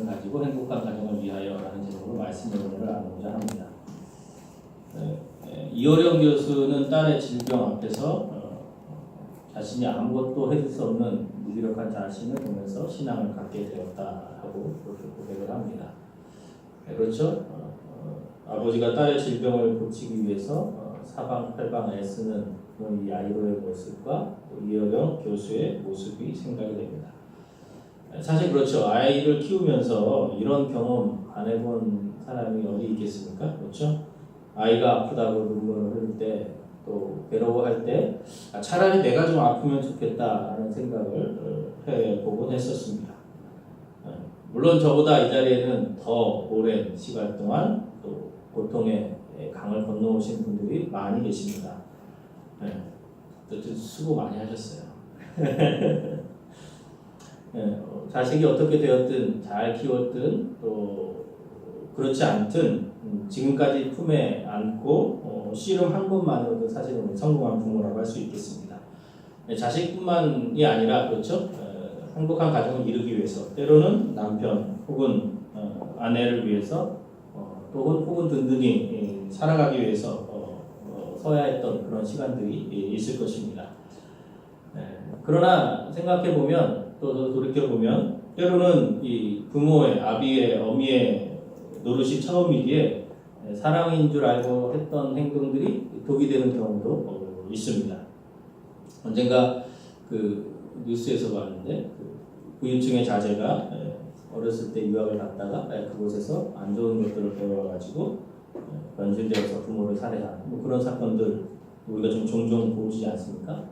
가지고 행복한 가정을 위하여라는 제목으로 말씀 연구를 나누고자 합니다. 이어령 교수는 딸의 질병 앞에서 자신이 아무것도 해줄 수 없는 무기력한 자신을 보면서 신앙을 갖게 되었다 하고 그렇게 고백을 합니다. 그렇죠? 아버지가 딸의 질병을 고치기 위해서 사방팔방 애쓰는 이 야이로의 모습과 이어령 교수의 모습이 생각이 됩니다. 사실 그렇죠. 아이를 키우면서 이런 경험 안 해본 사람이 어디 있겠습니까? 그렇죠? 아이가 아프다고 눈물을 흘릴 때, 또 괴로워할 때 차라리 내가 좀 아프면 좋겠다라는 생각을 해보곤 했었습니다. 물론 저보다 이 자리에는 더 오랜 시간 동안 또 고통의 강을 건너오신 분들이 많이 계십니다. 수고 많이 하셨어요. 자식이 어떻게 되었든 잘 키웠든 또 그렇지 않든 지금까지 품에 안고 씨름 한 번만으로도 사실은 성공한 부모라고 할 수 있겠습니다. 자식뿐만이 아니라 그렇죠. 행복한 가정을 이루기 위해서 때로는 남편 혹은 아내를 위해서 또 혹은 든든히 살아가기 위해서 서야 했던 그런 시간들이 있을 것입니다. 그러나 생각해 보면 또 돌이켜 보면 때로는 이 부모의 아비의 어미의 노릇이 처음이기에 사랑인 줄 알고 했던 행동들이 독이 되는 경우도 있습니다. 언젠가 그 뉴스에서 봤는데 부유층의 자제가 어렸을 때 유학을 갔다가 그곳에서 안 좋은 것들을 배워가지고 변질되어서 부모를 살해한 그런 사건들 우리가 좀 종종 보지 않습니까?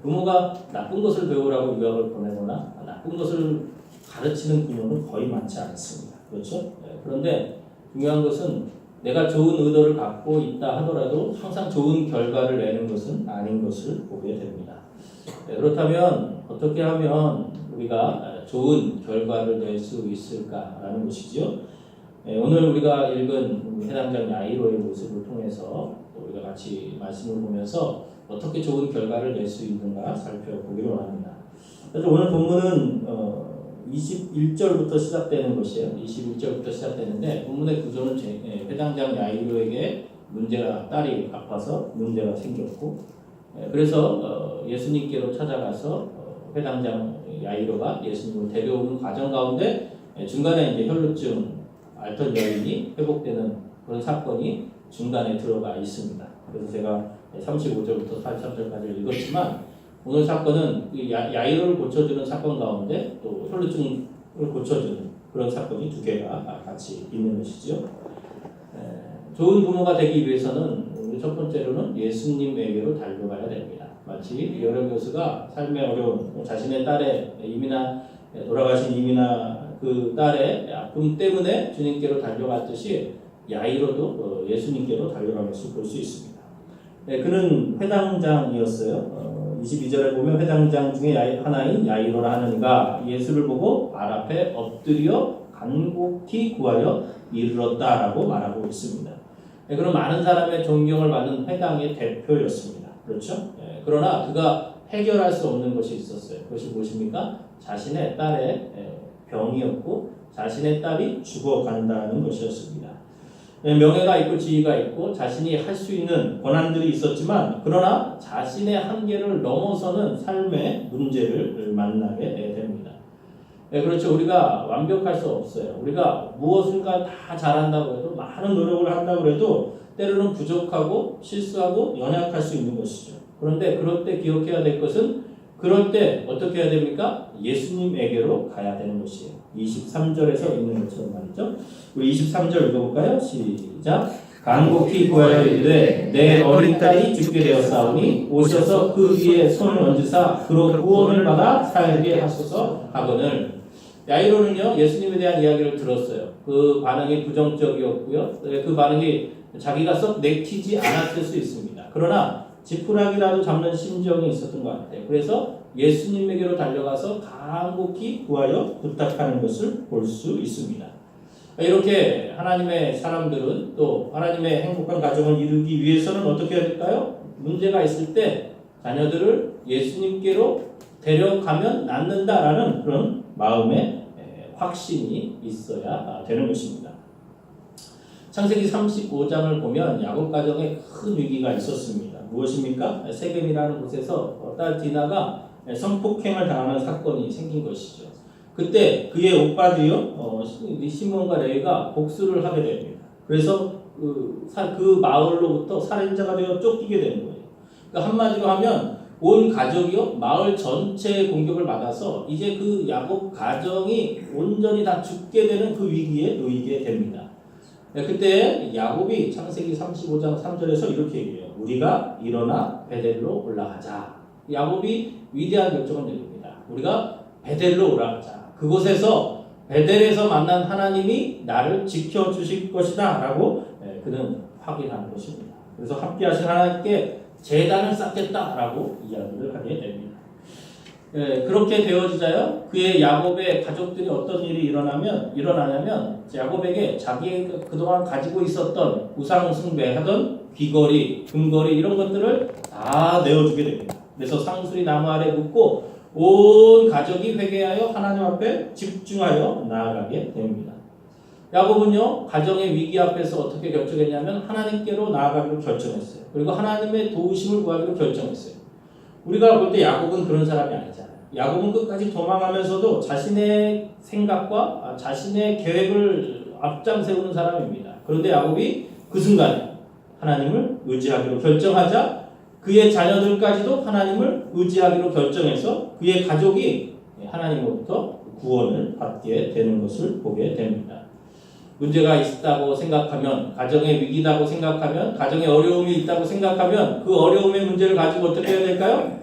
부모가 나쁜 것을 배우라고 유학을 보내거나 나쁜 것을 가르치는 부모는 거의 많지 않습니다. 그렇죠? 그런데 중요한 것은 내가 좋은 의도를 갖고 있다 하더라도 항상 좋은 결과를 내는 것은 아닌 것을 보게 됩니다. 그렇다면 어떻게 하면 우리가 좋은 결과를 낼 수 있을까라는 것이죠. 오늘 우리가 읽은 해당장 야이로의 모습을 통해서 우리가 같이 말씀을 보면서 어떻게 좋은 결과를 낼 수 있는가 살펴보기로 합니다. 그래서 오늘 본문은 21절부터 시작되는 것이에요. 21절부터 시작되는데 본문의 구조는 회당장 야이로에게 딸이 아파서 문제가 생겼고 그래서 예수님께로 찾아가서 회당장 야이로가 예수님을 데려오는 과정 가운데 중간에 이제 혈루증 앓던 여인이 회복되는 그런 사건이 중간에 들어가 있습니다. 그래서 제가 35절부터 43절까지 읽었지만 오늘 사건은 야이로를 고쳐주는 사건 가운데 또 혈루증을 고쳐주는 그런 사건이 두 개가 같이 있는 것이죠. 좋은 부모가 되기 위해서는 첫 번째로는 예수님에게로 달려가야 됩니다. 마치 여러 교수가 삶의 어려운 자신의 딸의 돌아가신 이미나 그 딸의 아픔 때문에 주님께로 달려갔듯이 야이로도 예수님께로 달려간 것을 볼 수 있습니다. 그는 회당장이었어요. 22절에 보면 회당장 중에 하나인 야이로라 하는 이가 예수를 보고 발 앞에 엎드려 간곡히 구하여 이르렀다라고 말하고 있습니다. 그런 많은 사람의 존경을 받는 회당의 대표였습니다. 그렇죠? 그러나 그가 해결할 수 없는 것이 있었어요. 그것이 무엇입니까? 자신의 딸의 병이었고 자신의 딸이 죽어간다는 것이었습니다. 명예가 있고 지위가 있고 자신이 할 수 있는 권한들이 있었지만 그러나 자신의 한계를 넘어서는 삶의 문제를 만나게 됩니다. 그렇죠. 우리가 완벽할 수 없어요. 우리가 무엇인가 다 잘한다고 해도 많은 노력을 한다고 해도 때로는 부족하고 실수하고 연약할 수 있는 것이죠. 그런데 그럴 때 기억해야 될 것은 그럴 때 어떻게 해야 됩니까? 예수님에게로 가야 되는 것이에요. 23절에서 있는 것처럼 말이죠. 우리 23절 읽어볼까요? 시작. 간곡히 구하여 이르되 내 어린 딸이 죽게 되었사오니 오셔서 그 위에 손을 얹으사 그로 구원을 받아 살게 하소서 하거늘. 야이로는요 예수님에 대한 이야기를 들었어요. 그 반응이 부정적이었고요. 그 반응이 자기가 썩 내키지 않았을 수 있습니다. 그러나 지푸라기라도 잡는 심정이 있었던 것 같아요. 그래서 예수님에게로 달려가서 간곡히 구하여 부탁하는 것을 볼 수 있습니다. 이렇게 하나님의 사람들은 또 하나님의 행복한 가정을 이루기 위해서는 어떻게 해야 될까요? 문제가 있을 때 자녀들을 예수님께로 데려가면 낫는다라는 그런 마음의 확신이 있어야 되는 것입니다. 창세기 35장을 보면 야곱 가정에 큰 위기가 있었습니다. 무엇입니까? 세겜이라는 곳에서 딸 디나가 성폭행을 당하는 사건이 생긴 것이죠. 그때 그의 오빠들이요, 시몬과 레위가 복수를 하게 됩니다. 그래서 그 마을로부터 살인자가 되어 쫓기게 되는 거예요. 그러니까 한마디로 하면 온 가족이요, 마을 전체의 공격을 받아서 이제 그 야곱 가정이 온전히 다 죽게 되는 그 위기에 놓이게 됩니다. 그때 야곱이 창세기 35장 3절에서 이렇게 얘기해요. 우리가 일어나 베델로 올라가자. 야곱이 위대한 결정을 내립니다. 우리가 베델로 올라가자. 그곳에서 베델에서 만난 하나님이 나를 지켜주실 것이다 라고 그는 확인하는 것입니다. 그래서 함께하신 하나님께 제단을 쌓겠다라고 이야기를 하게 됩니다. 그렇게 되어지자요. 그의 야곱의 가족들이 어떤 일이 일어나냐면 야곱에게 자기가 그동안 가지고 있었던 우상 숭배하던 귀걸이, 금걸이 이런 것들을 다 내어주게 됩니다. 그래서 상수리 나무 아래 묻고 온 가족이 회개하여 하나님 앞에 집중하여 나아가게 됩니다. 야곱은요, 가정의 위기 앞에서 어떻게 결정했냐면 하나님께로 나아가기로 결정했어요. 그리고 하나님의 도우심을 구하기로 결정했어요. 우리가 볼 때 야곱은 그런 사람이 아니잖아요. 야곱은 끝까지 도망하면서도 자신의 생각과 자신의 계획을 앞장 세우는 사람입니다. 그런데 야곱이 그 순간에 하나님을 의지하기로 결정하자 그의 자녀들까지도 하나님을 의지하기로 결정해서 그의 가족이 하나님으로부터 구원을 받게 되는 것을 보게 됩니다. 문제가 있다고 생각하면, 가정의 위기다고 생각하면, 가정에 어려움이 있다고 생각하면 그 어려움의 문제를 가지고 어떻게 해야 될까요?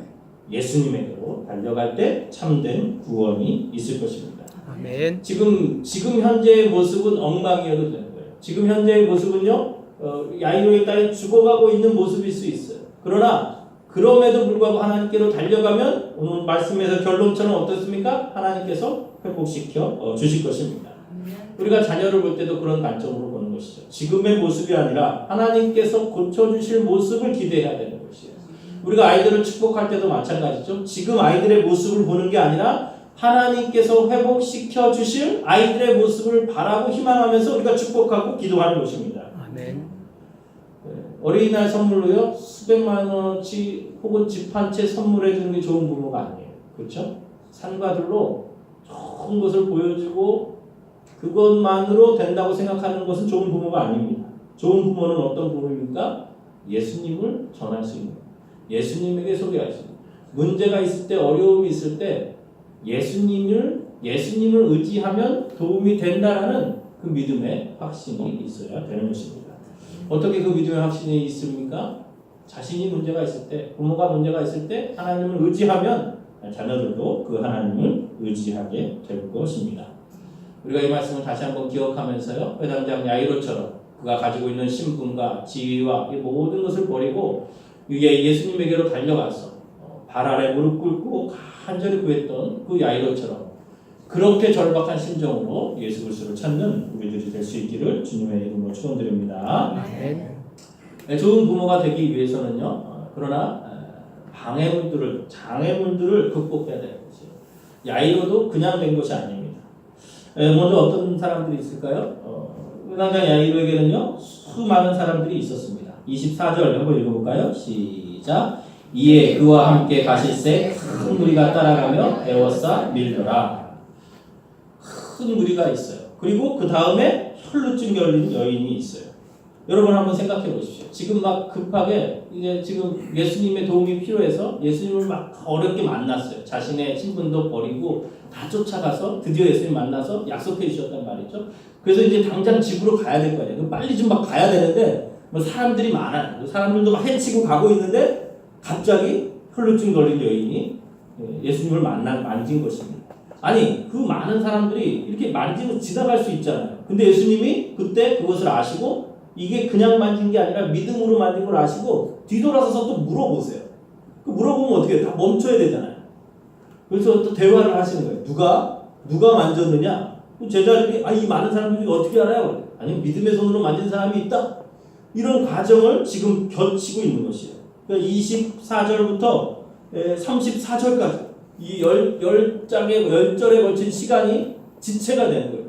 예수님에게로 달려갈 때 참된 구원이 있을 것입니다. 아멘. 지금 현재의 모습은 엉망이어도 되는 거예요. 지금 현재의 모습은요, 야이로의 딸이 죽어가고 있는 모습일 수 있어요. 그러나 그럼에도 불구하고 하나님께로 달려가면 오늘 말씀에서 결론처럼 어떻습니까? 하나님께서 회복시켜 주실 것입니다. 우리가 자녀를 볼 때도 그런 관점으로 보는 것이죠. 지금의 모습이 아니라 하나님께서 고쳐주실 모습을 기대해야 되는 것이에요. 우리가 아이들을 축복할 때도 마찬가지죠. 지금 아이들의 모습을 보는 게 아니라 하나님께서 회복시켜 주실 아이들의 모습을 바라고 희망하면서 우리가 축복하고 기도하는 것입니다. 아멘. 어린이날 선물로요, 수백만 원어치 혹은 집 한 채 선물해 주는 게 좋은 부모가 아니에요. 그렇죠? 산과들로 좋은 것을 보여주고 그것만으로 된다고 생각하는 것은 좋은 부모가 아닙니다. 좋은 부모는 어떤 부모입니까? 예수님을 전할 수 있는, 예수님에게 소개할 수 있는, 문제가 있을 때, 어려움이 있을 때 예수님을 의지하면 도움이 된다라는 그 믿음의 확신이 있어야 되는 것입니다. 어떻게 그 믿음의 확신이 있습니까? 자신이 문제가 있을 때, 부모가 문제가 있을 때 하나님을 의지하면 자녀들도 그 하나님을 의지하게 될 것입니다. 우리가 이 말씀을 다시 한번 기억하면서요, 회당장 야이로처럼 그가 가지고 있는 신분과 지위와 이 모든 것을 버리고 예수님에게로 달려가서 발 아래 무릎 꿇고 간절히 구했던 그 야이로처럼 그렇게 절박한 심정으로 예수 그리스도를 찾는 우리들이 될 수 있기를 주님의 이름으로 축원드립니다. 네, 좋은 부모가 되기 위해서는요, 그러나 장애물들을 극복해야 되는 것이에요. 야이로도 그냥 된 것이 아닙니다. 먼저 어떤 사람들이 있을까요? 회당장 야이로에게는요, 수많은 사람들이 있었습니다. 24절 한번 읽어볼까요? 시작. 이에 그와 함께 가실새 큰 무리가 따라가며 에워싸 밀더라. 큰 무리가 있어요. 그리고 그 다음에 혈루증 걸린 여인이 있어요. 여러분 한번 생각해 보십시오. 지금 막 급하게 이제 지금 예수님의 도움이 필요해서 예수님을 막 어렵게 만났어요. 자신의 신분도 버리고 다 쫓아가서 드디어 예수님 만나서 약속해 주셨단 말이죠. 그래서 이제 당장 집으로 가야 될 거 아니에요. 빨리 좀 막 가야 되는데 뭐 사람들이 많아요. 사람들도 막 헤치고 가고 있는데 갑자기 혈루증 걸린 여인이 예수님을 만진 것입니다. 아니 그 많은 사람들이 이렇게 만지고 지나갈 수 있잖아요. 근데 예수님이 그때 그것을 아시고 이게 그냥 만진 게 아니라 믿음으로 만진 걸 아시고 뒤돌아서서 또 물어보세요. 그 물어보면 어떻게 해요? 다 멈춰야 되잖아요. 그래서 또 대화를 하시는 거예요. 누가 만졌느냐? 제자들이 이 많은 사람들이 어떻게 알아요? 아니 믿음의 손으로 만진 사람이 있다. 이런 과정을 지금 겹치고 있는 것이에요. 그러니까 24절부터 34절까지 이 10절에 걸친 시간이 지체가 되는 거예요.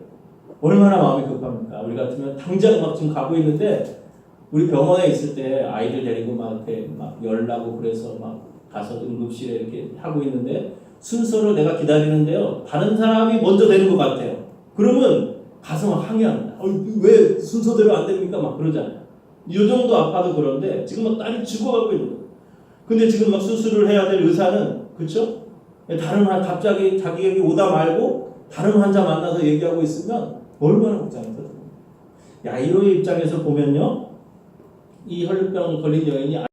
얼마나 마음이 급합니까? 우리 같으면 당장 막 지금 가고 있는데 우리 병원에 있을 때 아이들 데리고 막 이렇게 막 열나고 그래서 막 가서 응급실에 이렇게 하고 있는데 순서로 내가 기다리는데요. 다른 사람이 먼저 되는 것 같아요. 그러면 가서 막 항의합니다. 왜 순서대로 안 됩니까? 막 그러잖아요. 이 정도 아파도 그런데 지금 막 딸이 죽어가고 있는 거예요. 근데 지금 막 수술을 해야 될 의사는 그렇죠? 다른 갑자기 자기에게 오다 말고 다른 환자 만나서 얘기하고 있으면 얼마나 복잡해요. 야이로의 입장에서 보면요, 이 혈류병 걸린 여인이